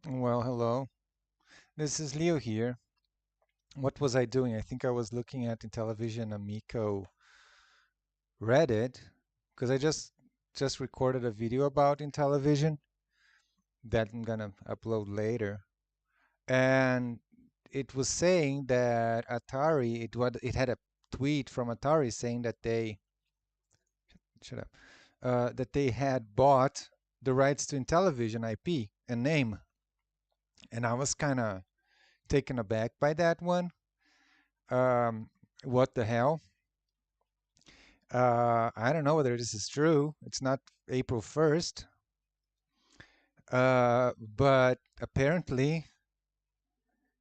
Well, hello. This is Leo here. What was I doing? I think I was looking at Intellivision Amico Reddit because I just recorded a video about Intellivision that I'm gonna upload later. And it was saying that Atari, it had a tweet from Atari saying that they shut up that they had bought the rights to Intellivision IP and name, and I was kind of taken aback by that one. Um, what the hell? I don't know whether this is true. It's not April 1st, but apparently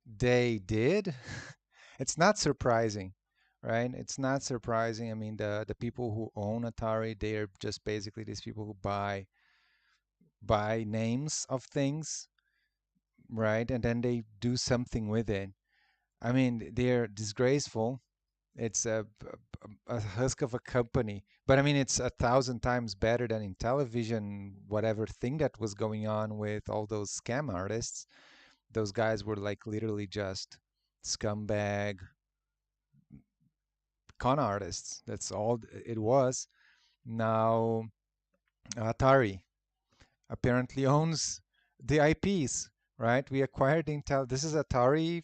they did. It's not surprising, right? It's not surprising. I mean, the people who own Atari, they're just basically these people who buy names of things, right? And then they do something with it. I mean, they're disgraceful. It's a husk of a company, but I mean, it's 1,000 times better than in television. Whatever thing that was going on with all those scam artists, those guys were like literally just scumbag con artists. That's all it was. Now, Atari apparently owns the IPs, right? We acquired Intel. This is Atari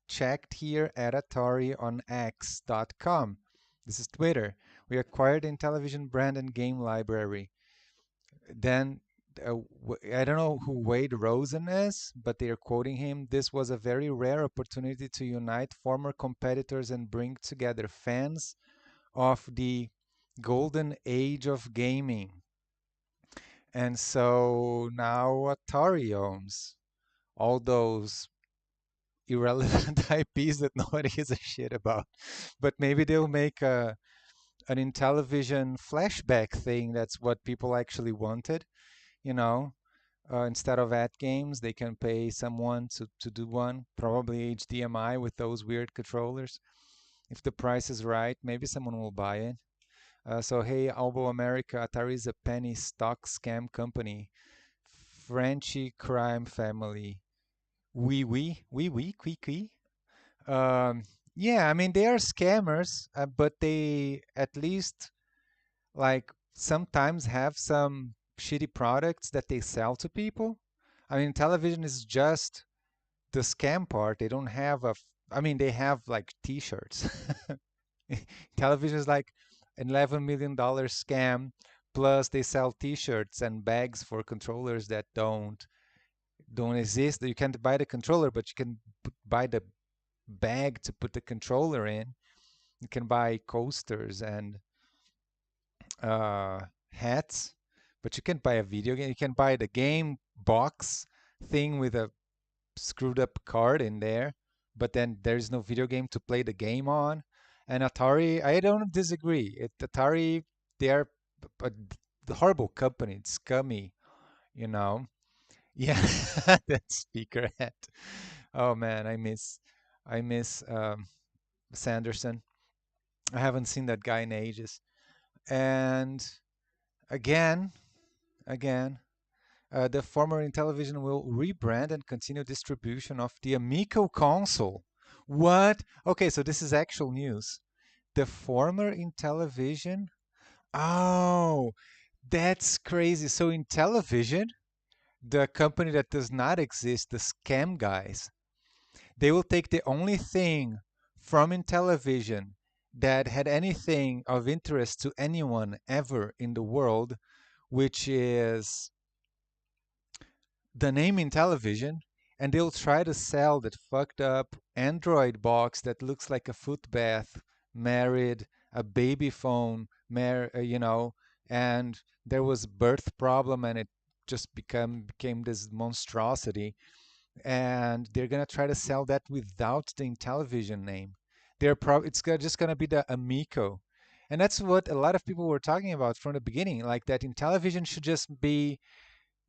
checked here at Atari on X.com. This is Twitter. We acquired the Intellivision brand and game library. Then I don't know who Wade Rosen is, but they are quoting him. This was a very rare opportunity to unite former competitors and bring together fans of the golden age of gaming. And so now Atari owns all those irrelevant IPs that nobody gives a shit about. But maybe they'll make an Intellivision flashback thing. That's what people actually wanted, you know. Instead of ad games, they can pay someone to do one, probably HDMI with those weird controllers. If the price is right, maybe someone will buy it. So hey, Albo America, Atari is a penny stock scam company. Frenchy crime family. Oui, oui, Um, yeah, I mean they are scammers, but they at least like sometimes have some shitty products that they sell to people. I mean, television is just the scam part. They don't have I mean, they have like T-shirts. Television is like an $11 million scam. Plus, they sell T-shirts and bags for controllers that don't exist. You can't buy the controller, but you can buy the bag to put the controller in. You can buy coasters and hats, but you can't buy a video game. You can buy the game box thing with a screwed up card in there, but then there's no video game to play the game on. And Atari, I don't disagree. Atari, they are a horrible company. It's scummy, you know. Yeah, that speaker hat. Oh man, I miss Sanderson. I haven't seen that guy in ages. And again, again, the former Intellivision will rebrand and continue distribution of the Amico console. What? Okay, so this is actual news. The former Intellivision? Oh, that's crazy. So Intellivision, the company that does not exist, the scam guys, they will take the only thing from Intellivision that had anything of interest to anyone ever in the world, which is the name Intellivision, and they'll try to sell that fucked up Android box that looks like a foot bath, married, a baby phone, and there was birth problem and it just became this monstrosity, and they're gonna try to sell that without the Intellivision name. Just gonna be the Amico, and that's what a lot of people were talking about from the beginning, like that Intellivision should just be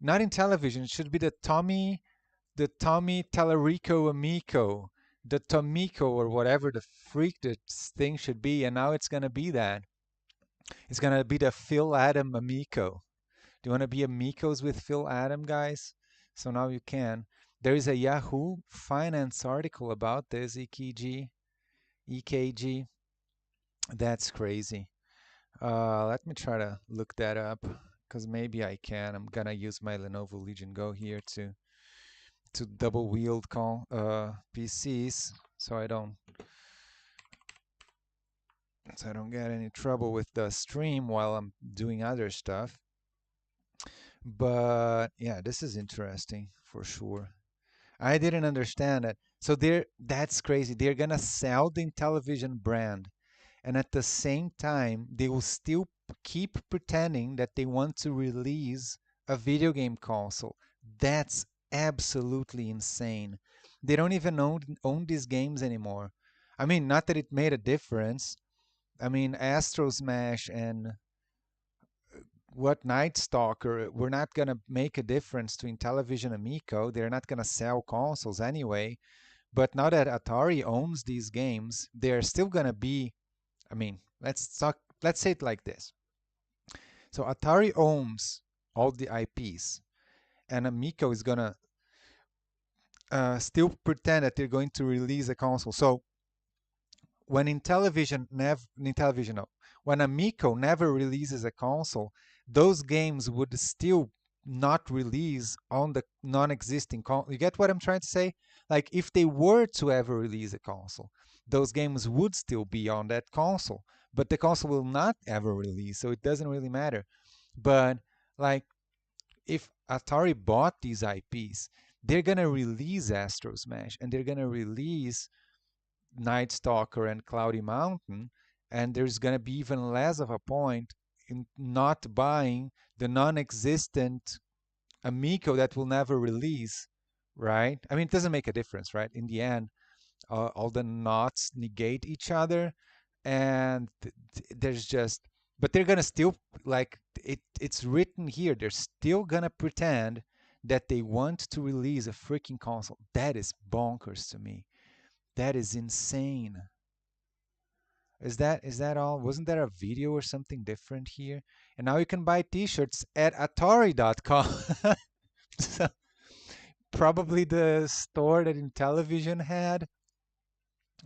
not in television. It should be the Tommy Tallarico Amico, the Tomico or whatever the freak this thing should be. And now it's gonna be that. It's gonna be the Phil Adam Amico. Do you want to be amigos with Phil Adam, guys? So now you can. There is a Yahoo Finance article about this EKG. That's crazy. Let me try to look that up because maybe I can. I'm gonna use my Lenovo Legion Go here to double wield PCs so I don't get any trouble with the stream while I'm doing other stuff. But yeah, this is interesting for sure. I didn't understand that. So that's crazy. They're gonna sell the Intellivision brand, and at the same time, they will still keep pretending that they want to release a video game console. That's absolutely insane. They don't even own these games anymore. I mean, not that it made a difference. I mean, Astro Smash and what Night Stalker were not going to make a difference to Intellivision Amico. They're not going to sell consoles anyway. But now that Atari owns these games, they're still going to be, I mean, let's say it like this. So Atari owns all the IPs, and Amico is going to still pretend that they're going to release a console. So when Intellivision, no, when Amico never releases a console, those games would still not release on the non-existing console. You get what I'm trying to say? Like if they were to ever release a console, those games would still be on that console, but the console will not ever release, so it doesn't really matter. But like if Atari bought these IPs, they're gonna release Astro Smash and they're gonna release Night Stalker and Cloudy Mountain, and there's going to be even less of a point in not buying the non-existent Amico that will never release, right? I mean, it doesn't make a difference, right? In the end, all the knots negate each other, and there's just, but they're going to still, like, it's written here, they're still going to pretend that they want to release a freaking console. That is bonkers to me. That is insane. Is that all? Wasn't there a video or something different here? And now you can buy t-shirts at atari.com. So probably the store that Intellivision had,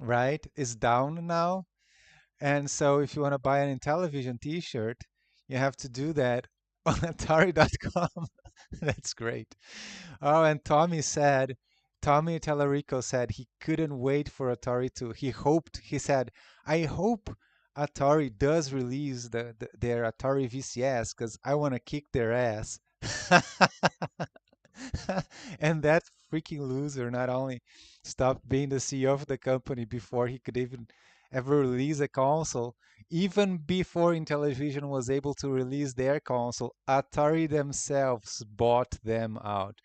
right, is down now. And so if you want to buy an Intellivision t-shirt, you have to do that on atari.com. That's great. Oh, and Tommy Tallarico said he couldn't wait for Atari to, he said, I hope Atari does release their Atari VCS because I want to kick their ass. And that freaking loser not only stopped being the CEO of the company before he could even ever release a console, even before Intellivision was able to release their console, Atari themselves bought them out.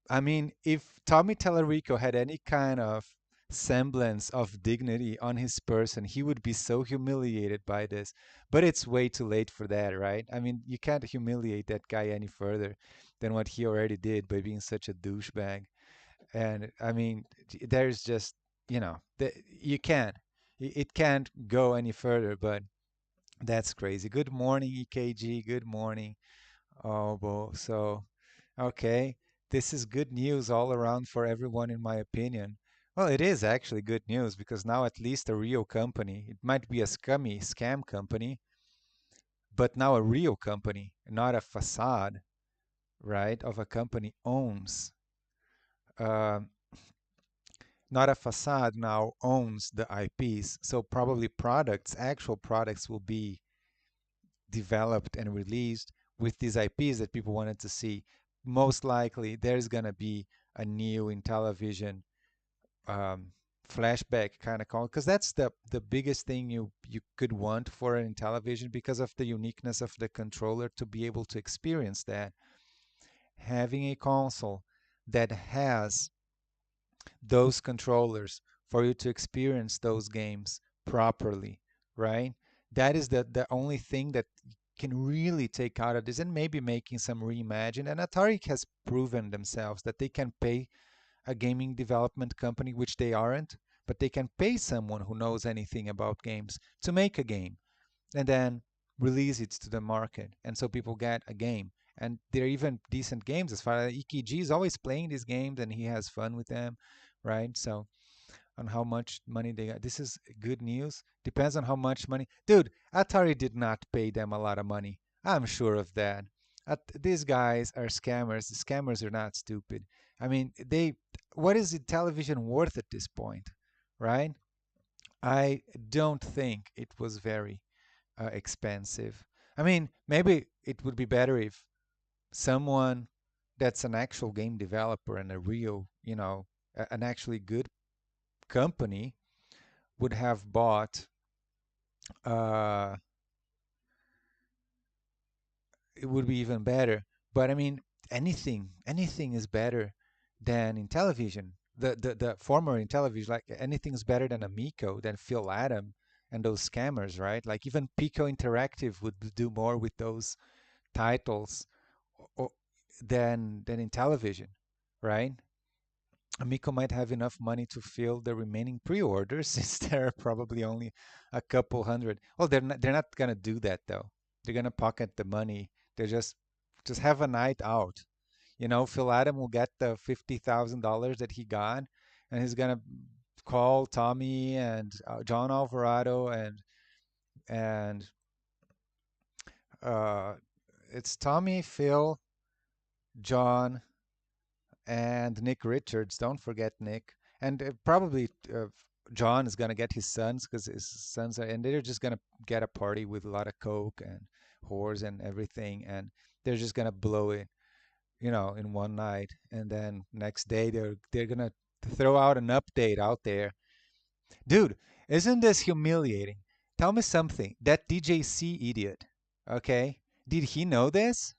I mean, if Tommy Tallarico had any kind of semblance of dignity on his person, he would be so humiliated by this. But it's way too late for that, right? I mean, you can't humiliate that guy any further than what he already did by being such a douchebag. And I mean, there's just, you can't. It can't go any further, but that's crazy. Good morning, EKG. Good morning. Oh, well, so okay, this is good news all around for everyone, in my opinion. Well, it is actually good news because now at least a real company, it might be a scummy scam company, but now a real company, not a facade, right, of a company owns, uh, not a facade now owns the IPs. So probably actual products will be developed and released with these IPs that people wanted to see. Most likely, there's gonna be a new Intellivision um, flashback kind of call because that's the biggest thing you could want for an Intellivision because of the uniqueness of the controller to be able to experience that. Having a console that has those controllers for you to experience those games properly, right? That is the only thing that can really take out of this and maybe making some reimagine. And Atari has proven themselves that they can pay a gaming development company, which they aren't, but they can pay someone who knows anything about games to make a game. And then release it to the market, and so people get a game. And they're even decent games as far as EKG is always playing these games and he has fun with them, right? So on how much money they got. This is good news. Depends on how much money. Dude, Atari did not pay them a lot of money. I'm sure of that. These guys are scammers. The scammers are not stupid. I mean, what is the television worth at this point, right? I don't think it was very expensive. I mean, maybe it would be better if someone that's an actual game developer and a real, an actually good company would have bought, uh, it would be even better. But I mean, anything is better than Intellivision. The former Intellivision, like anything is better than Amico, than Phil Adam and those scammers, right? Like even Pico Interactive would do more with those titles o- than Intellivision, right? Amico might have enough money to fill the remaining pre-orders since there are probably only a couple hundred. Well, they're not gonna do that though. They're gonna pocket the money. They just have a night out. Phil Adam will get the $50,000 that he got, and he's gonna call Tommy and John Alvarado and uh, it's Tommy, Phil, John, and Nick Richards. Don't forget Nick. And probably John is gonna get his sons because his sons are, and they're just gonna get a party with a lot of coke and whores and everything, and they're just gonna blow it, in one night, and then next day they're gonna throw out an update out there. Dude, isn't this humiliating? Tell me something. That DJC idiot, okay? Did he know this?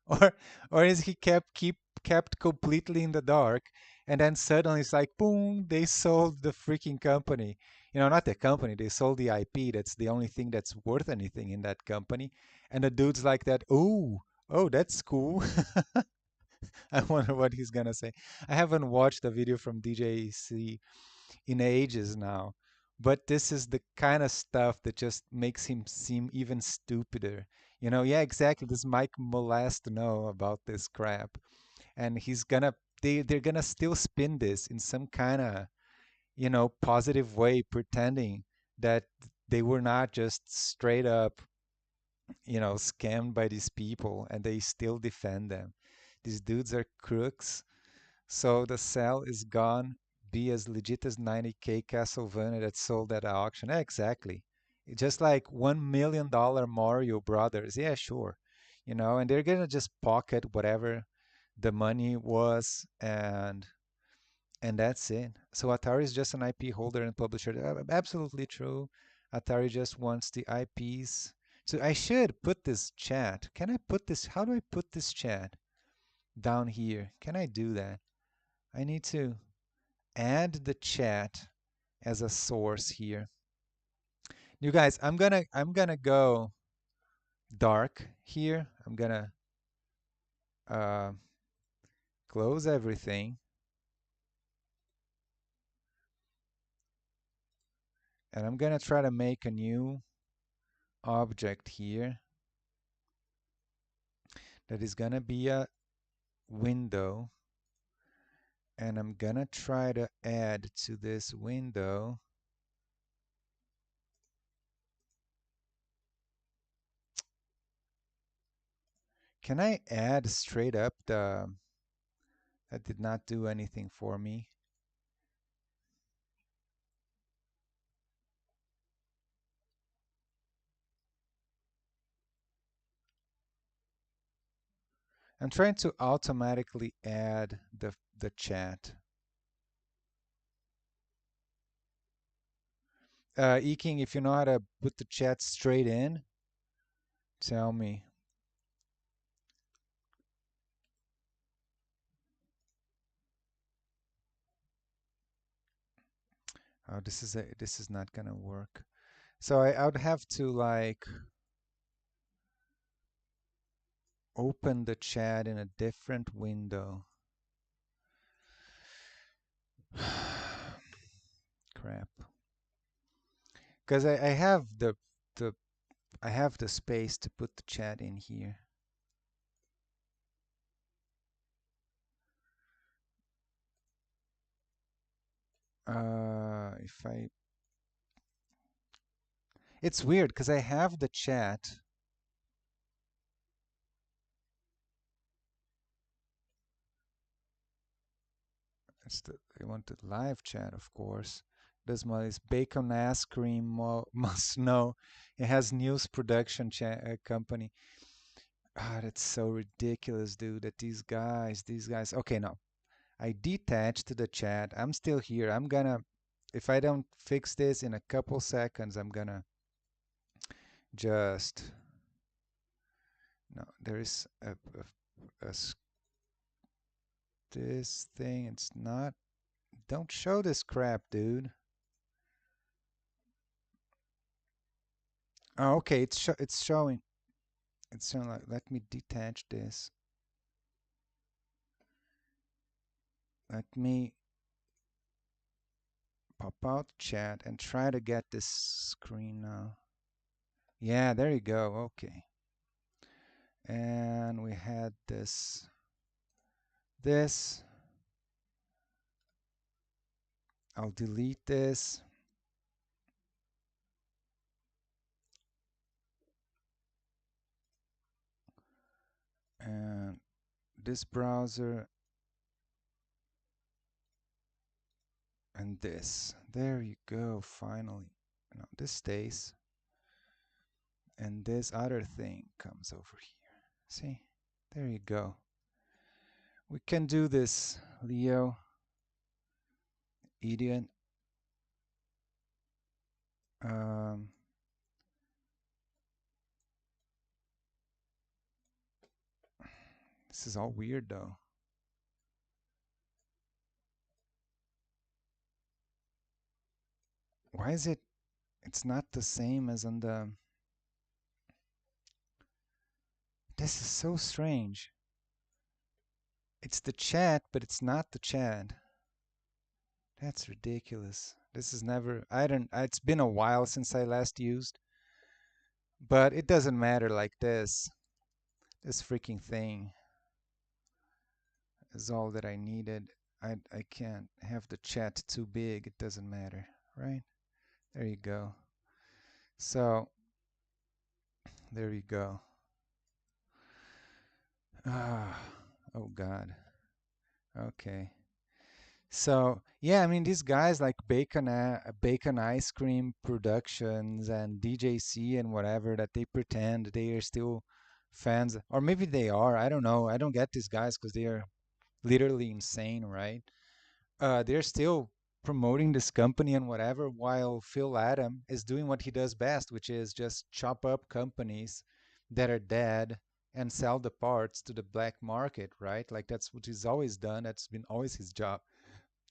or or is he kept completely in the dark, and then suddenly it's like boom, they sold the freaking company. Not the company, they sold the IP. That's the only thing that's worth anything in that company. And the dude's like that, oh, that's cool. I wonder what he's gonna say. I haven't watched a video from DJC in ages now. But this is the kind of stuff that just makes him seem even stupider. Yeah, exactly. This Mike Molast know about this crap. And they're gonna still spin this in some kind of, positive way, pretending that they were not just straight up, scammed by these people, and they still defend them. These dudes are crooks. So the sale is gone. Be as legit as 90K Castlevania that sold at auction. Exactly. Just like $1 million Mario Brothers. Yeah, sure. And they're gonna just pocket whatever the money was, and that's it. So Atari is just an IP holder and publisher. Absolutely true. Atari just wants the IPs. So I should put this chat. Can I put this? How do I put this chat down here? Can I do that? I need to add the chat as a source here. You guys, I'm gonna go dark here. I'm gonna uh, close everything, and I'm gonna try to make a new object here that is gonna be a window, and I'm gonna try to add to this window. Can I add straight up that did not do anything for me? I'm trying to automatically add the chat. Eking, if you know how to put the chat straight in, tell me. Oh, this is not gonna work. So I would have to like open the chat in a different window. Crap. Because I have the I have the space to put the chat in here. If I, it's weird because I have the chat. I want the live chat, of course. This one is Bacon Ice Cream Must Know. It has news production company. Ah, that's so ridiculous, dude. That these guys. Okay, no. I detached the chat. I'm still here. I'm gonna, if I don't fix this in a couple seconds, I'm gonna just, no, there is this thing. It's not, don't show this crap, dude. Oh, okay, it's showing. It's showing like, let me detach this. Let me pop out chat and try to get this screen now. Yeah, there you go. Okay. And we had this. I'll delete this. And this browser and this. There you go, finally. No, this stays. And this other thing comes over here. See? There you go. We can do this, Leo. Idiot. Um, this is all weird though. Why is it? It's not the same as on the. This is so strange. It's the chat, but it's not the chat. That's ridiculous. This is never. I don't. It's been a while since I last used, but it doesn't matter like this. This freaking thing is all that I needed. I can't have the chat too big. It doesn't matter, right? There you go. So there you go. Ah, oh God. Okay. So yeah, I mean these guys like Bacon Ice Cream Productions and DJC and whatever that they pretend they are still fans, or maybe they are. I don't know. I don't get these guys because they are literally insane, right? They're still promoting this company and whatever, while Phil Adam is doing what he does best, which is just chop up companies that are dead and sell the parts to the black market, right? Like that's what he's always done. That's been always his job.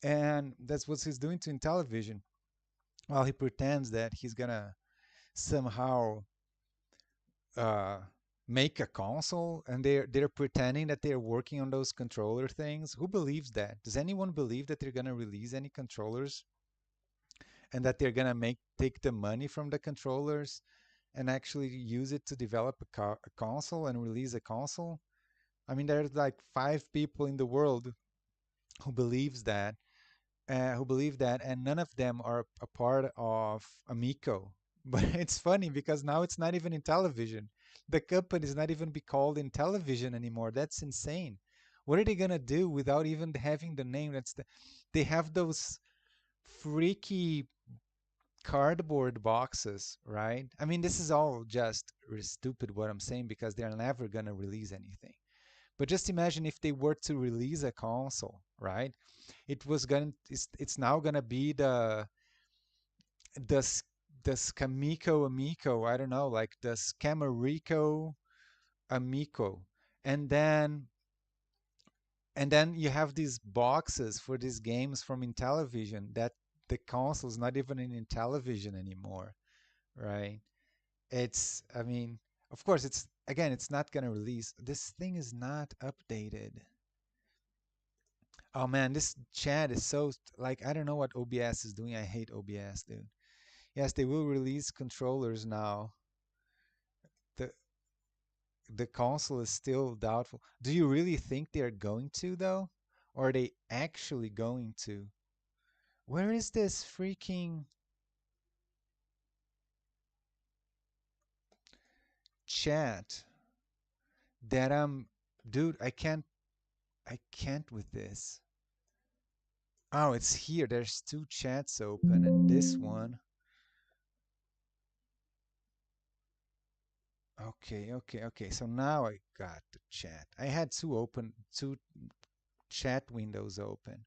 And that's what he's doing to Intellivision. While he pretends that he's gonna somehow uh, make a console, and they're pretending that they're working on those controller things. Who believes that? Does anyone believe that they're gonna release any controllers and that they're gonna make take the money from the controllers and actually use it to develop a console and release a console? I mean, there's like 5 people in the world who believes that, and none of them are a part of Amico. But it's funny because now it's not even Intellivision. The company is not even be called Intellivision anymore. That's insane. What are they gonna do without even having the name? They have those freaky cardboard boxes, right? I mean, this is all just stupid what I'm saying because they're never gonna release anything. But just imagine if they were to release a console, right? It's now gonna be the the Scamico Amico, I don't know, like the Scamarico Amico. And then you have these boxes for these games from Intellivision that the console's not even in Intellivision anymore, right? I mean, of course, it's again, it's not gonna release. This thing is not updated. Oh man, this chat is so like I don't know what OBS is doing. I hate OBS, dude. Yes, they will release controllers now. the console is still doubtful. Do you really think they're going to though? Or are they actually going to? Where is this freaking chat that dude, I can't with this. Oh, it's here. There's two chats open and this one. Okay, okay, okay. So now I got the chat. I had two chat windows open.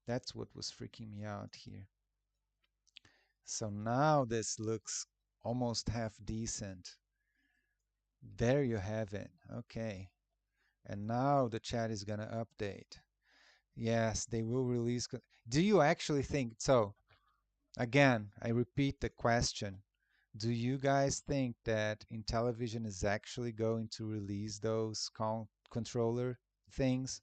That's what was freaking me out here. So now this looks almost half decent. There you have it. Okay. And now the chat is going to update. Yes, they will release. Do you actually think so? Again, I repeat the question. Do you guys think that Intellivision is actually going to release those controller things?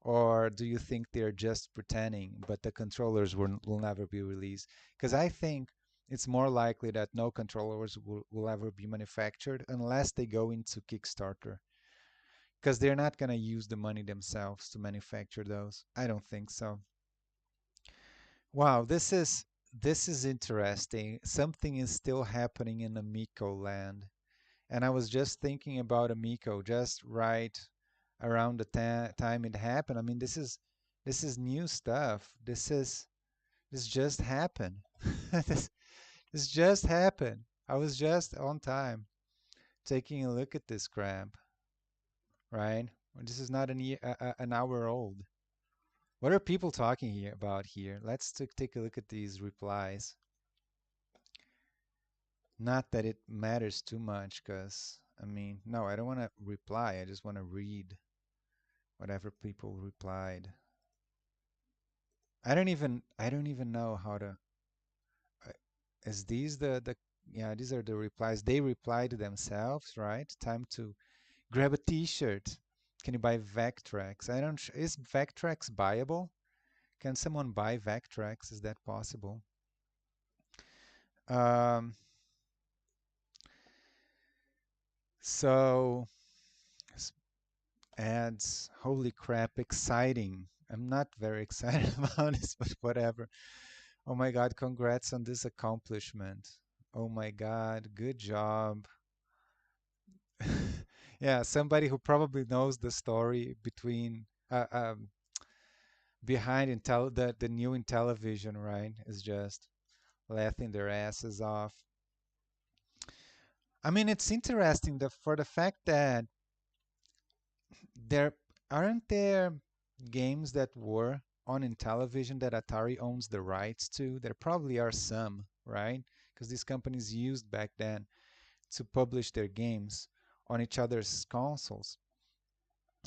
Or do you think they're just pretending, but the controllers will never be released? Because I think it's more likely that no controllers will ever be manufactured unless they go into Kickstarter. Because they're not going to use the money themselves to manufacture those. I don't think so. Wow, this is interesting. Something is still happening in Amico land. And I was just thinking about Amico just right around the time it happened. I mean, this is new stuff. This just happened. this this just happened. I was just on time taking a look at this crap, right? This is not an hour old. What are people talking here about here? Let's take a look at these replies. Not that it matters too much, because I mean, no, I don't want to reply. I just want to read whatever people replied. I don't even know how to. Uh, is these the yeah? These are the replies. They replied to themselves, right? Time to grab a T-shirt. Can you buy Vectrex? I don't. Is Vectrex buyable? Can someone buy Vectrex? Is that possible? Um, so ads. Holy crap! Exciting. I'm not very excited about this, but whatever. Oh my God, congrats on this accomplishment. Oh my God, good job. Yeah, somebody who probably knows the story behind the new Intellivision, right, is just laughing their asses off. I mean, it's interesting for the fact that there aren't there games that were on Intellivision that Atari owns the rights to. There probably are some, right? Because these companies used back then to publish their games on each other's consoles.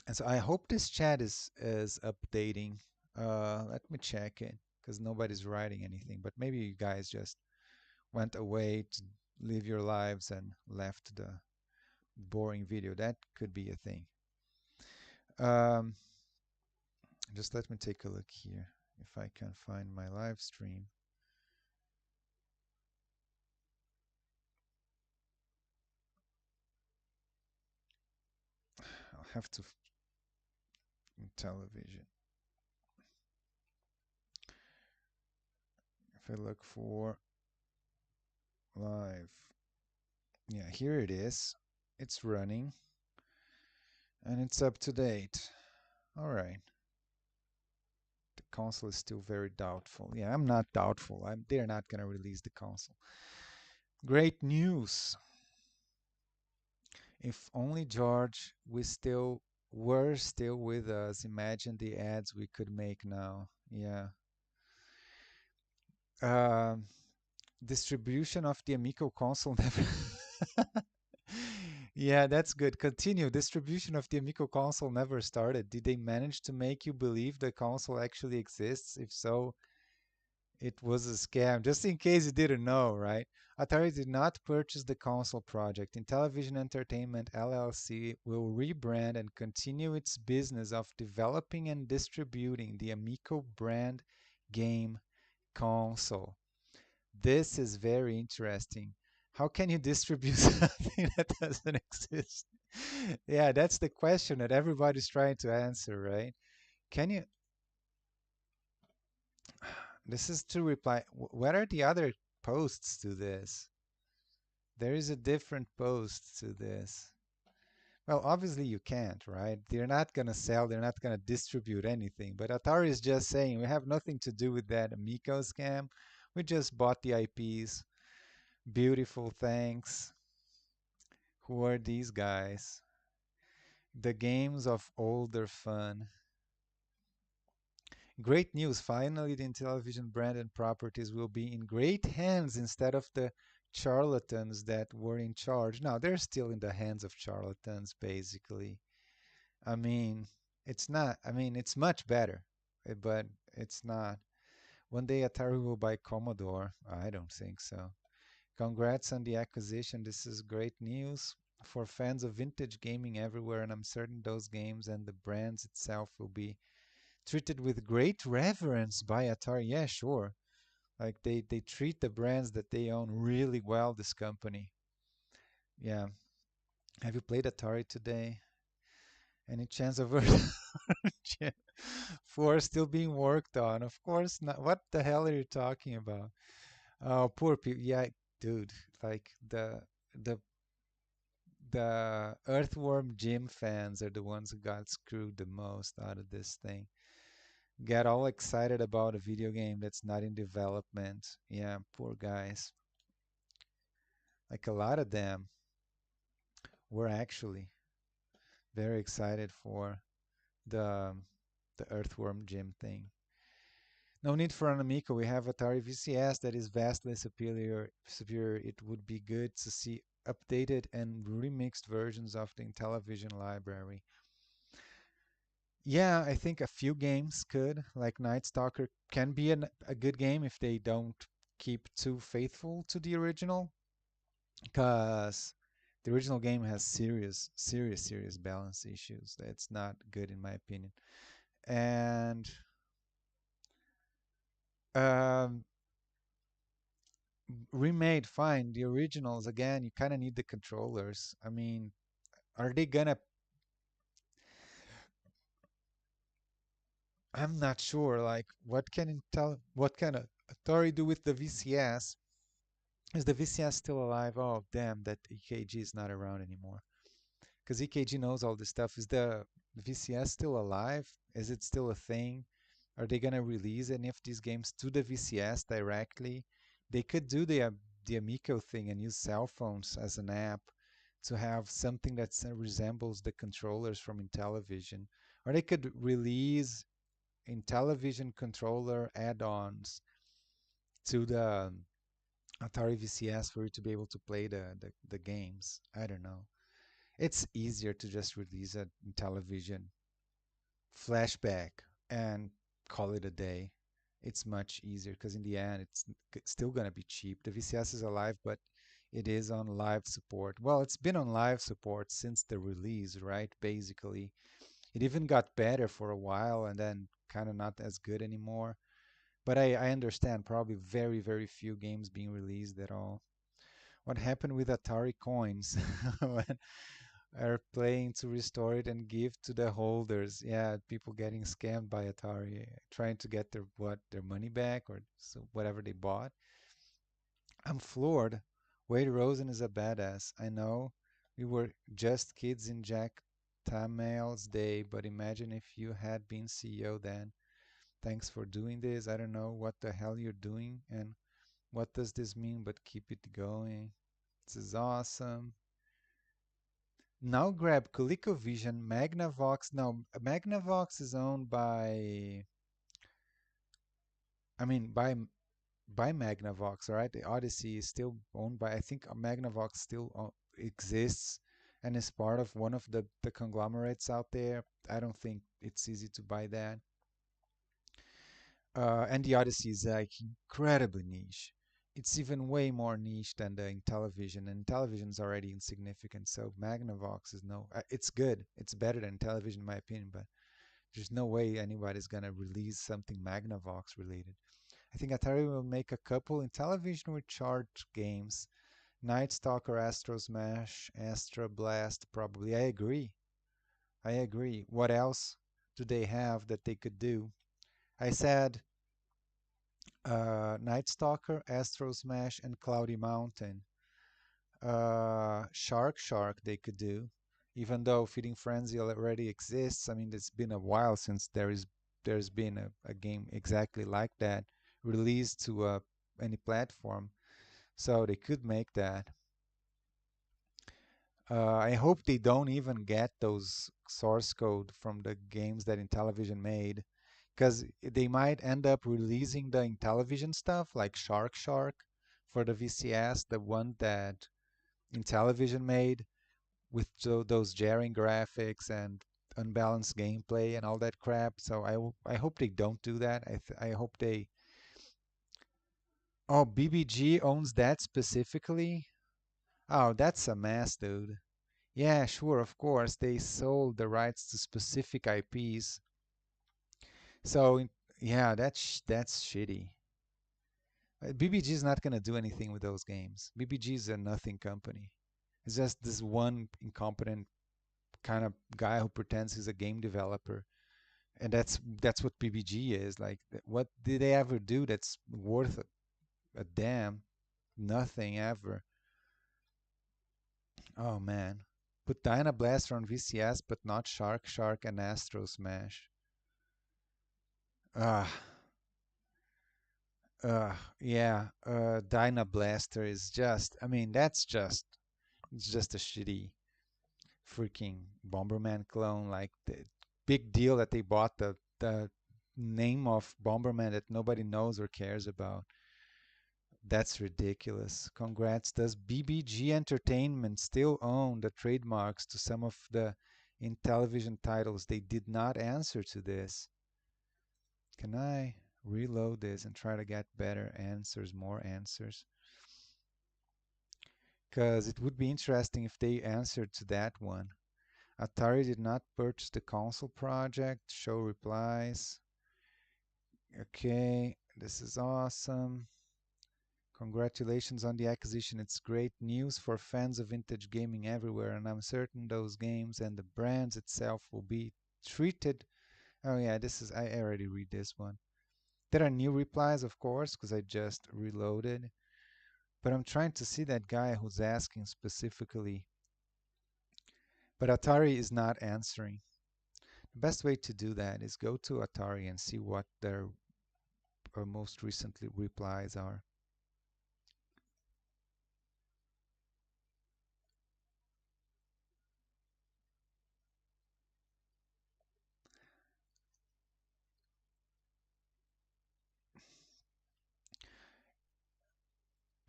And so I hope this chat is updating. Let me check it because nobody's writing anything. But maybe you guys just went away to live your lives and left the boring video. That could be a thing. Um, just let me take a look here if I can find my live stream. I'll have to television. If I look for live, yeah, here it is. It's running and it's up to date. All right. The console is still very doubtful. Yeah, I'm not doubtful. They're not going to release the console. Great news. If only George were still with us. Imagine the ads we could make now. Yeah. Um, Distribution of the Amico console never. Yeah, that's good. Continue. Distribution of the Amico console never started. Did they manage to make you believe the console actually exists? If so, it was a scam. Just in case you didn't know, right? Atari did not purchase the console project. Intellivision Entertainment LLC will rebrand and continue its business of developing and distributing the Amico brand game console. This is very interesting. How can you distribute something that doesn't exist? Yeah, that's the question that everybody's trying to answer, right? Can you? This is to reply. What are the other posts to this? There is a different post to this. Well, obviously you can't, right? They're not going to sell, they're not going to distribute anything. But Atari is just saying we have nothing to do with that Amico scam. We just bought the IPs. Beautiful, thanks. Who are these guys? The games of older fun. Great news. Finally, the Intellivision brand and properties will be in great hands instead of the charlatans that were in charge. Now, they're still in the hands of charlatans, basically. I mean, it's not, I mean, it's much better, but it's not. One day Atari will buy Commodore. I don't think so. Congrats on the acquisition. This is great news for fans of vintage gaming everywhere, and I'm certain those games and the brands itself will be treated with great reverence by Atari. Yeah, sure. Like they treat the brands that they own really well, this company. Yeah. Have you played Atari today? Any chance of Gen 4 still being worked on? Of course not. What the hell are you talking about? Oh, poor people. Yeah, dude. Like the Earthworm Jim fans are the ones who got screwed the most out of this thing. Get all excited about a video game that's not in development. Yeah, poor guys. Like a lot of them were actually very excited for the the Earthworm Jim thing. No need for an Amico. We have Atari VCS that is vastly superior. It would be good to see updated and remixed versions of the Intellivision library. Yeah, I think a few games could, like Night Stalker, can be a good game if they don't keep too faithful to the original, because the original game has serious balance issues. That's not good in my opinion. And um, remade, fine. The originals, again, you kind of need the controllers. I mean, are they gonna? I'm not sure. Like, what can Atari do with the VCS? Is the VCS still alive? Oh, damn, that EKG is not around anymore. Because EKG knows all this stuff. Is the VCS still alive? Is it still a thing? Are they gonna release any of these games to the VCS directly? They could do the Amico thing and use cell phones as an app to have something that resembles the controllers from Intellivision. Or they could release Intellivision controller add-ons to the Atari VCS for you to be able to play the games. I don't know. It's easier to just release a Intellivision flashback and call it a day. It's much easier because in the end, it's still going to be cheap. The VCS is alive, but it is on live support. Well, it's been on live support since the release, right? Basically, it even got better for a while and then kind of not as good anymore. But I understand probably very few games being released at all. What happened with Atari coins when are playing to restore it and give to the holders? Yeah, people getting scammed by Atari, trying to get their money back or so whatever they bought. I'm floored. Wade Rosen is a badass. I know we were just kids in Jack Tamel's day, but imagine if you had been CEO then. Thanks for doing this. I don't know what the hell you're doing and what does this mean, but keep it going. This is awesome. Now grab ColecoVision, Magnavox. Now, Magnavox is owned by, I mean, by Magnavox, all right? The Odyssey is still owned by, I think Magnavox still exists and is part of one of the conglomerates out there. I don't think it's easy to buy that. And the Odyssey is like incredibly niche. It's even way more niche than the Intellivision, and Intellivision is already insignificant. So Magnavox is no, it's good. It's better than Intellivision in my opinion, but there's no way anybody's gonna release something Magnavox related. I think Atari will make a couple Intellivision with chart games, Night Stalker, Astro Smash, Astra Blast, probably. I agree. I agree. What else do they have that they could do? I said Night Stalker, Astro Smash, and Cloudy Mountain. Shark they could do, even though Feeding Frenzy already exists. I mean, it's been a while since there's been a game exactly like that released to any platform, so they could make that. I hope they don't even get those source code from the games that Intellivision made, because they might end up releasing the Intellivision stuff like Shark for the VCS, the one that Intellivision made with those jarring graphics and unbalanced gameplay and all that crap. So I hope they don't do that. I hope they. Oh, BBG owns that specifically. Oh, that's a mess, dude. Yeah, sure, of course. They sold the rights to specific IPs. So yeah, that's shitty. BBG is not gonna do anything with those games. BBG is a nothing company. It's just this one incompetent kind of guy who pretends he's a game developer, and that's what PBG is. Like, what did they ever do that's worth a damn? Nothing ever. Oh man, put Dyna Blaster on VCS, but not Shark and Astro Smash. Ah, yeah. Dyna Blaster is just. I mean, that's just. It's just a shitty freaking Bomberman clone. Like, the big deal that they bought the name of Bomberman that nobody knows or cares about. That's ridiculous. Congrats. Does BBG Entertainment still own the trademarks to some of the Intellivision titles? They did not answer to this. Can I reload this and try to get better answers, more answers? Because it would be interesting if they answered to that one. Atari did not purchase the console project. Show replies. Okay, this is awesome. Congratulations on the acquisition. It's great news for fans of vintage gaming everywhere, and I'm certain those games and the brands itself will be treated. Oh yeah, this is I already read this one. There are new replies, of course, because I just reloaded. But I'm trying to see that guy who's asking specifically. But Atari is not answering. The best way to do that is go to Atari and see what their most recently replies are.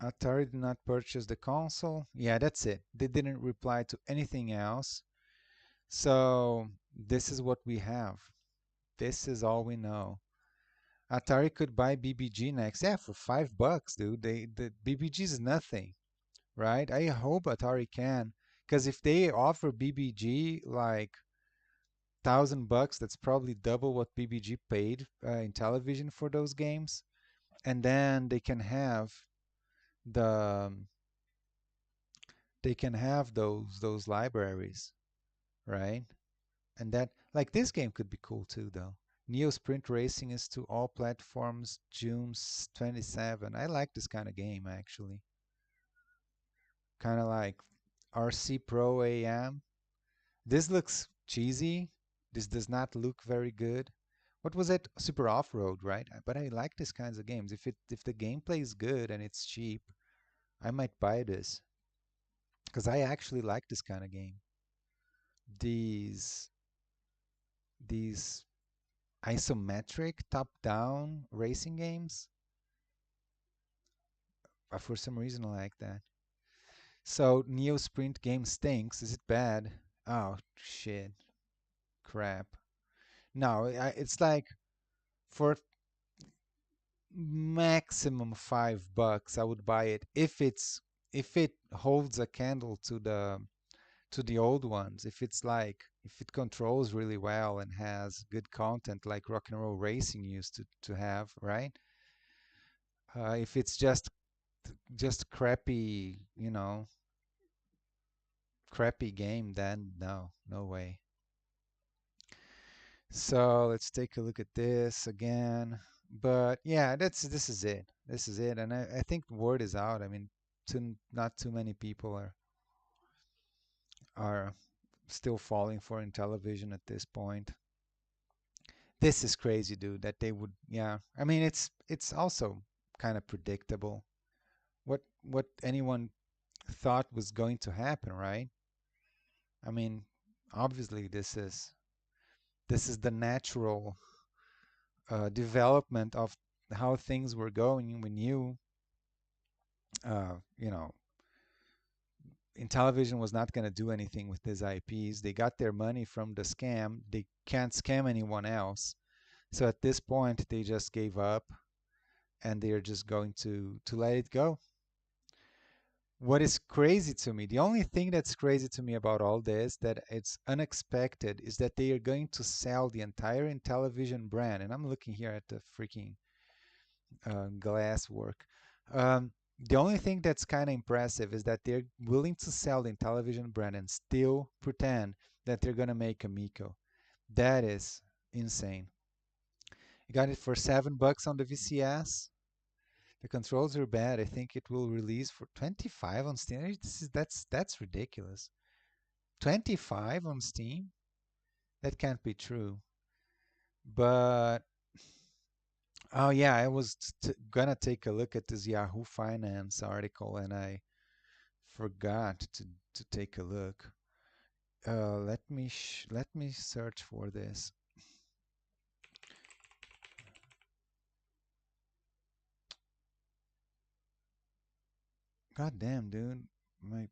Atari did not purchase the console. Yeah, that's it. They didn't reply to anything else. So this is what we have. This is all we know. Atari could buy BBG next. Yeah, for $5, dude. The BBG is nothing, right? I hope Atari can, because if they offer BBG like $1,000, that's probably double what BBG paid Intellivision for those games, and then the they can have those libraries, right? And that, like, this game could be cool too, though. Neo Sprint Racing is to all platforms June 27. I like this kind of game actually. Kind of like RC Pro AM. This looks cheesy. This does not look very good. What was it? Super Off-Road, right? But I like these kinds of games. If the gameplay is good and it's cheap, I might buy this because I actually like this kind of game. These these isometric top-down racing games, for some reason I like that. So Neo Sprint game stinks. Is it bad? Oh shit, crap. No, it's like for maximum $5, I would buy it if it holds a candle to the old ones. If it's like if it controls really well and has good content like Rock and Roll Racing used to have, right? If it's just just crappy, crappy game, then no, no way. So let's take a look at this again. But yeah, this is it. This is it. And I think word is out. I mean, not too many people are still falling for Intellivision at this point. This is crazy, dude, that they would, yeah. I mean, it's also kind of predictable. What anyone thought was going to happen, right? I mean, obviously this is the natural development of how things were going. We knew, you know, Intellivision was not going to do anything with these IPs. They got their money from the scam. They can't scam anyone else. So at this point, they just gave up and they're just going to let it go. What is crazy to me, the only thing that's crazy to me about all this that it's unexpected is that they are going to sell the entire Intellivision brand. And I'm looking here at the freaking glass work. The only thing that's kind of impressive is that they're willing to sell the Intellivision brand and still pretend that they're going to make a Miko. That is insane. You got it for $7 on the VCS. The controls are bad. I think it will release for 25 on Steam. That's ridiculous. 25 on Steam? That can't be true. But oh yeah, I was gonna take a look at this Yahoo Finance article and I forgot to take a look. Let me search for this. God damn, dude. My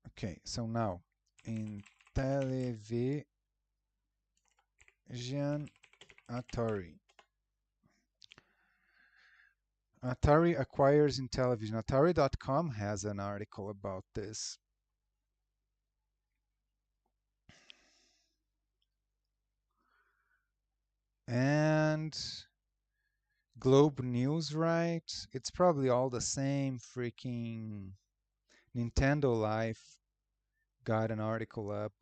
Okay, so now Intellivision Atari. Atari acquires Intellivision. Atari.com has an article about this. And Globe News, right? It's probably all the same. Freaking Nintendo Life got an article up.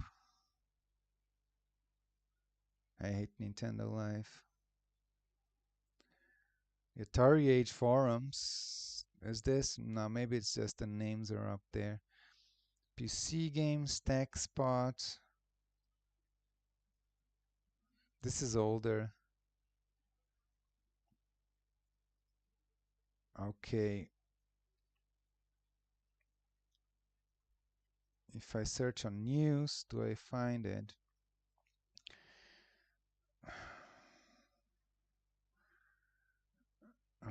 I hate Nintendo Life. Atari Age forums. Is this? No, maybe it's just the names are up there. PC Games, Tech Spot. This is older. Okay. If I search on news, do I find it?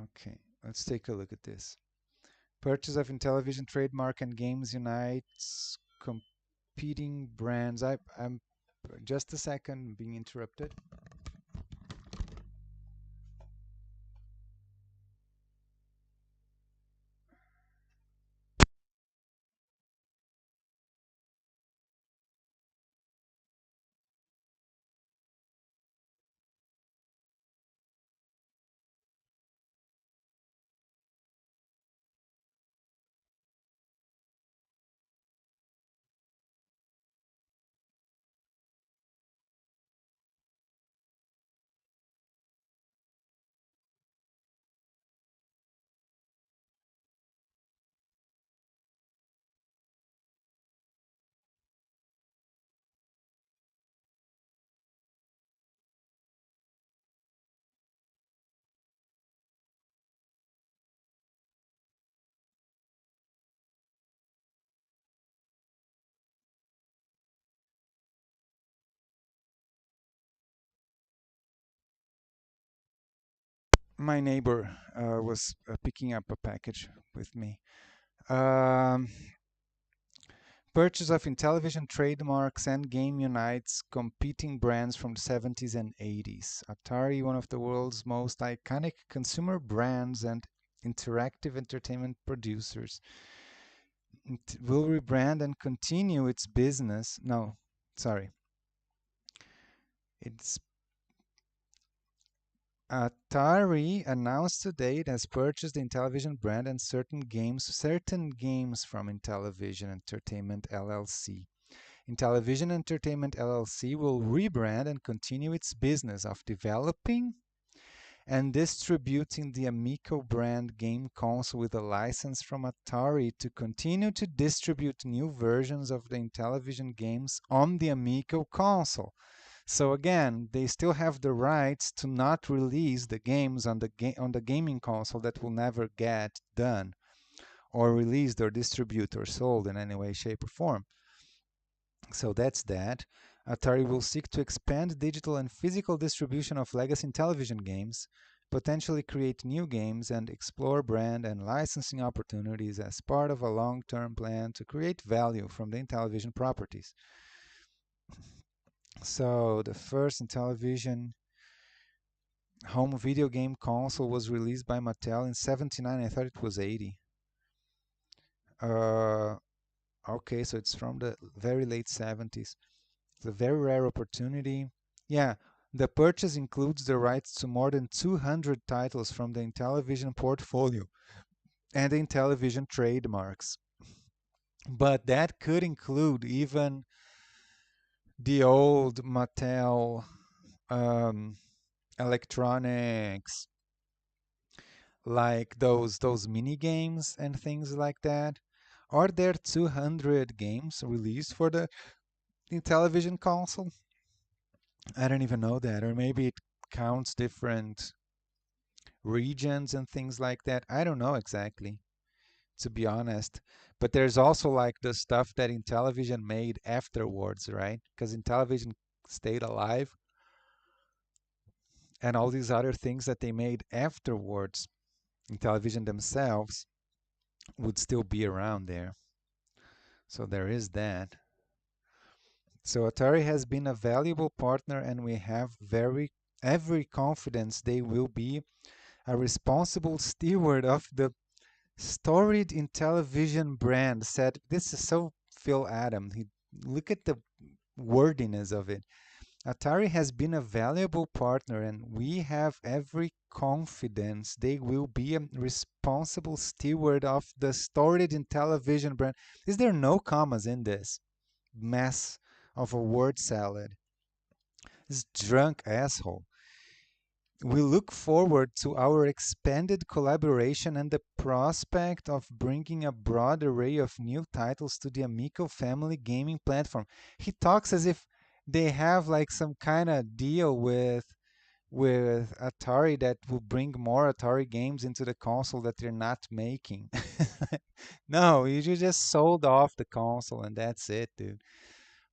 Okay, let's take a look at this. Purchase of Intellivision trademark and games unites competing brands. I'm just a second being interrupted. My neighbor was picking up a package with me. Um, Purchase of Intellivision trademarks and game unites competing brands from the 70s and 80s. Atari, one of the world's most iconic consumer brands and interactive entertainment producers, it will rebrand and continue its business. No, sorry. Its Atari announced today it has purchased the Intellivision brand and certain games from Intellivision Entertainment LLC. Intellivision Entertainment LLC will rebrand and continue its business of developing and distributing the Amico brand game console with a license from Atari to continue to distribute new versions of the Intellivision games on the Amico console. So again, they still have the rights to not release the games on the gaming console that will never get done or released or distributed or sold in any way, shape, or form. So that's that. Atari will seek to expand digital and physical distribution of legacy Intellivision games, potentially create new games, and explore brand and licensing opportunities as part of a long term plan to create value from the Intellivision properties. So, the first Intellivision home video game console was released by Mattel in 79. I thought it was 80. Uh, okay, so it's from the very late 70s. It's a very rare opportunity. Yeah, the purchase includes the rights to more than 200 titles from the Intellivision portfolio and the Intellivision trademarks. But that could include even the old Mattel um, electronics, like those mini games and things like that. Are there 200 games released for the Intellivision console? I don't even know that. Or maybe it counts different regions and things like that. I don't know exactly, to be honest. But there's also like the stuff that Intellivision made afterwards, right? Because Intellivision stayed alive, and all these other things that they made afterwards, Intellivision themselves, would still be around there. So there is that. So Atari has been a valuable partner, and we have very every confidence they will be a responsible steward of the storied Intellivision brand. Said this is so Phil Adam. Look at the wordiness of it. Atari has been a valuable partner, and we have every confidence they will be a responsible steward of the storied Intellivision brand. Is there no commas in this mess of a word salad? This drunk asshole. We look forward to our expanded collaboration and the prospect of bringing a broad array of new titles to the Amico family gaming platform. He talks as if they have like some kind of deal with Atari that will bring more Atari games into the console that they're not making. No, you just sold off the console and that's it, dude.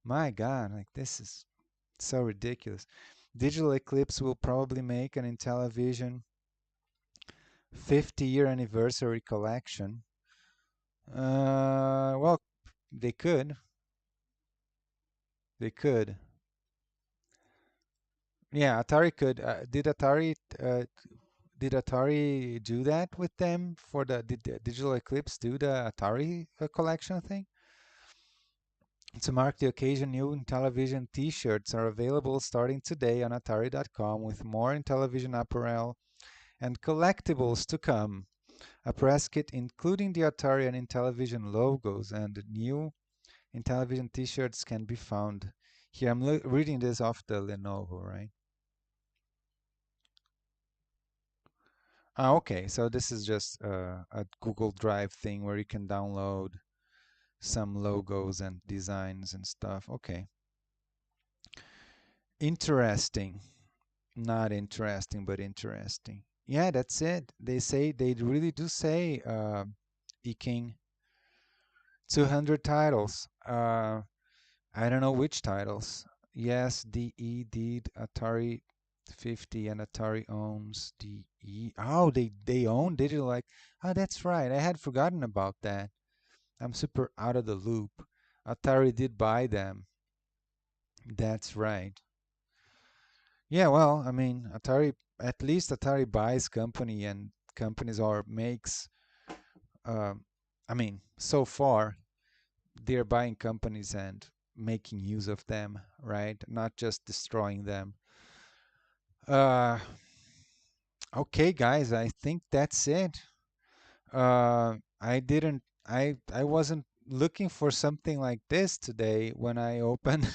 My God, like this is so ridiculous. Digital Eclipse will probably make an Intellivision 50-year anniversary collection. Well, they could. They could. Yeah, Atari could. Did Atari do that with them for did the Digital Eclipse do the Atari collection thing? To mark the occasion, new Intellivision T-shirts are available starting today on Atari.com with more Intellivision apparel and collectibles to come. A press kit including the Atari and Intellivision logos and new Intellivision T-shirts can be found here. I'm reading this off the Lenovo, right? Ah, okay. So this is just a Google Drive thing where you can download some logos and designs and stuff. Okay. Interesting. Not interesting, but interesting. Yeah, that's it. They really do say, Eking, 200 titles. I don't know which titles. Yes, DE did Atari 50 and Atari owns DE. Oh, they own digital like. Oh, that's right. I had forgotten about that. I'm super out of the loop. Atari did buy them. That's right. Yeah, well, I mean, Atari, at least Atari buys company and companies or makes, um, I mean, so far they're buying companies and making use of them, right? Not just destroying them. Uh, Okay, guys, I think that's it. I didn't. I wasn't looking for something like this today when I opened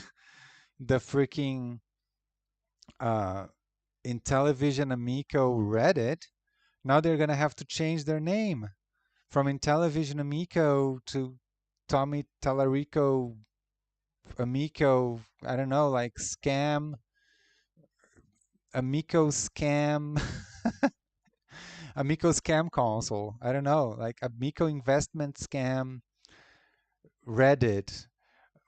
the freaking uh, Intellivision Amico Reddit. Now they're gonna have to change their name from Intellivision Amico to Tommy Tallarico Amico. I don't know, like scam Amico scam Amico scam console. I don't know, like Amico investment scam Reddit,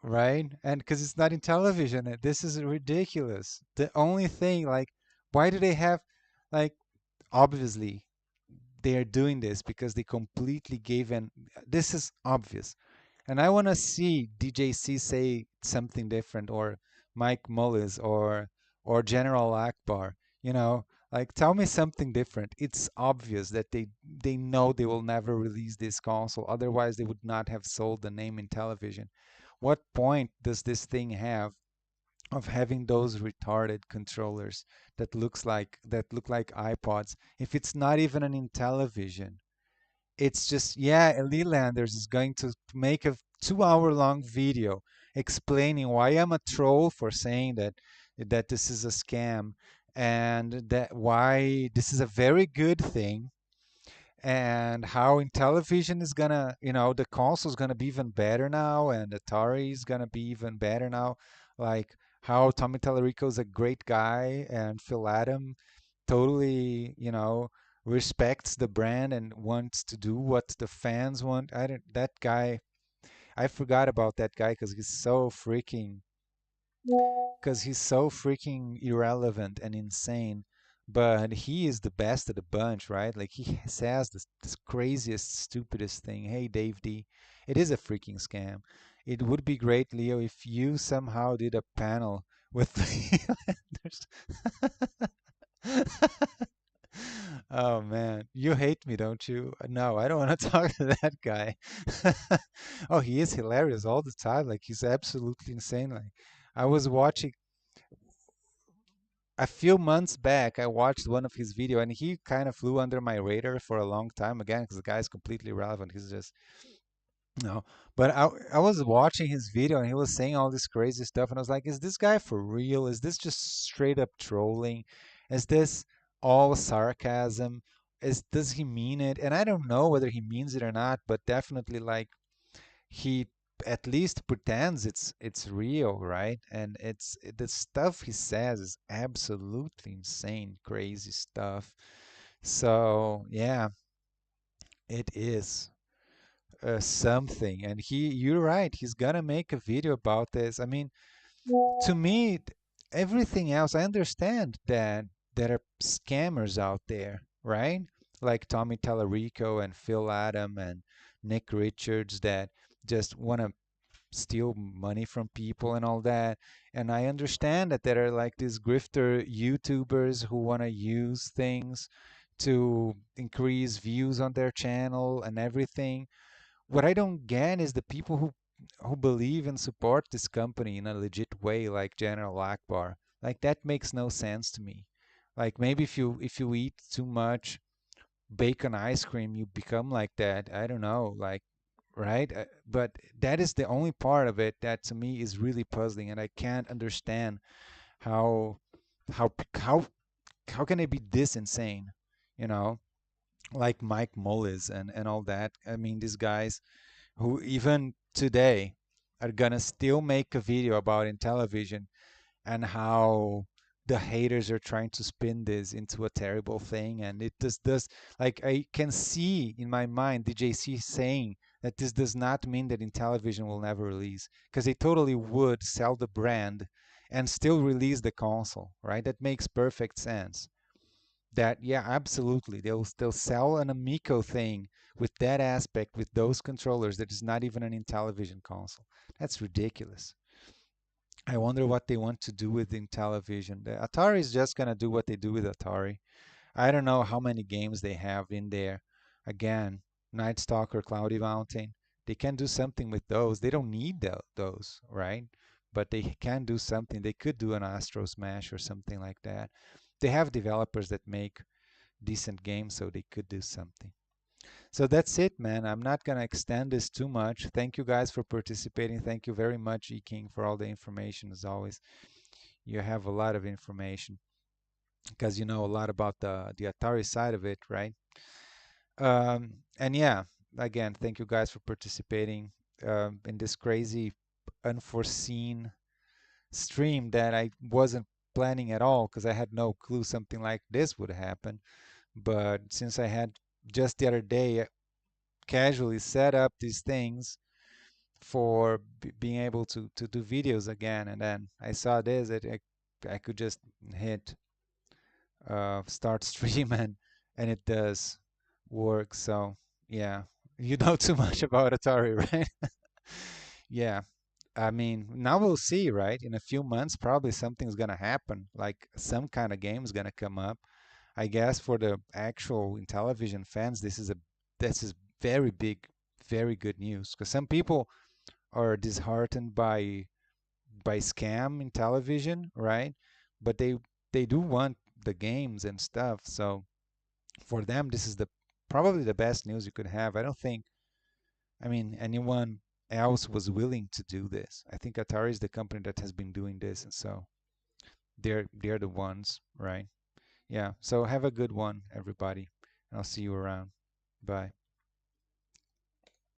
right? And because it's not in television, this is ridiculous. The only thing, like, why do they have, like, obviously they are doing this because they completely gave in. This is obvious. And I want to see DJC say something different, or Mike Mullis, or General Akbar. You know, like tell me something different. It's obvious that they know they will never release this console. Otherwise, they would not have sold the name in television. What point does this thing have of having those retarded controllers that look like iPods if it's not even an Intellivision? It's just, yeah, Lelanders is going to make a 2 hour long video explaining why I'm a troll for saying that this is a scam, and that why this is a very good thing, and how Intellivision is gonna, the console's gonna be even better now, and Atari is gonna be even better now. Like how Tommy Tallarico is a great guy, and Phil Adam totally, respects the brand and wants to do what the fans want. I don't, that guy, I forgot about that guy because he's so freaking irrelevant and insane. But he is the best of the bunch, right? Like he says this craziest, stupidest thing. Hey, Dave D, it is a freaking scam. It would be great, Leo, if you somehow did a panel with the Oh man, you hate me, don't you? No, I don't want to talk to that guy. Oh, he is hilarious all the time. Like he's absolutely insane. Like I was watching a few months back, I watched one of his video, and he kind of flew under my radar for a long time again because the guy's completely irrelevant. He's just no. But I was watching his video, and he was saying all this crazy stuff, and I was like, is this guy for real? Is this just straight up trolling? Is this all sarcasm? Does he mean it? And I don't know whether he means it or not, but definitely like he at least pretends it's real, right? And the stuff he says is absolutely insane, crazy stuff. So yeah, it is something. And you're right, he's gonna make a video about this. I mean, to me, everything else, I understand that there are scammers out there, right? Like Tommy Tallarico and Phil Adam and Nick Richards that just want to steal money from people and all that. And I understand that there are like these grifter YouTubers who want to use things to increase views on their channel and everything. What I don't get is the people who believe and support this company in a legit way, like General Akbar. Like that makes no sense to me. Like maybe if you eat too much bacon ice cream, you become like that. I don't know, like, right? But that is the only part of it that to me is really puzzling, and I can't understand how how how how can it be this insane? You know, like Mike Mullis and all that. I mean, these guys who even today are gonna still make a video about Intellivision and how the haters are trying to spin this into a terrible thing. And it just does, like, I can see in my mind DJC saying that this does not mean that Intellivision will never release, because they totally would sell the brand and still release the console, right? That makes perfect sense. That, yeah, absolutely, they'll sell an Amico thing with that aspect, with those controllers, that is not even an Intellivision console. That's ridiculous. I wonder what they want to do with Intellivision. The Atari is just gonna do what they do with Atari. I don't know how many games they have in there. Again, Night Stalker, Cloudy Mountain. They can do something with those. They don't need those, right? But they can do something. They could do an Astro Smash or something like that. They have developers that make decent game so they could do something. So that's it, man. I'm not going to extend this too much. Thank you guys for participating. Thank you very much, E-King, for all the information as always. You have a lot of information because you know a lot about the Atari side of it, right? And yeah, again, thank you guys for participating in this crazy, unforeseen stream that I wasn't planning at all because I had no clue something like this would happen. But since I had just the other day casually set up these things for being able to do videos again, and then I saw this, I could just hit start stream and it does work. So yeah, you know too much about Atari, right? Yeah. I mean, now we'll see, right? In a few months, probably something's gonna happen, like some kind of game is gonna come up. I guess for the actual Intellivision fans, this is very big, very good news. Because some people are disheartened by scam in television, right? But they do want the games and stuff. So for them, this is the probably the best news you could have. I don't think, I mean, anyone else was willing to do this. I think Atari is the company that has been doing this, and so they're the ones, right? Yeah. So have a good one, everybody, and I'll see you around. Bye.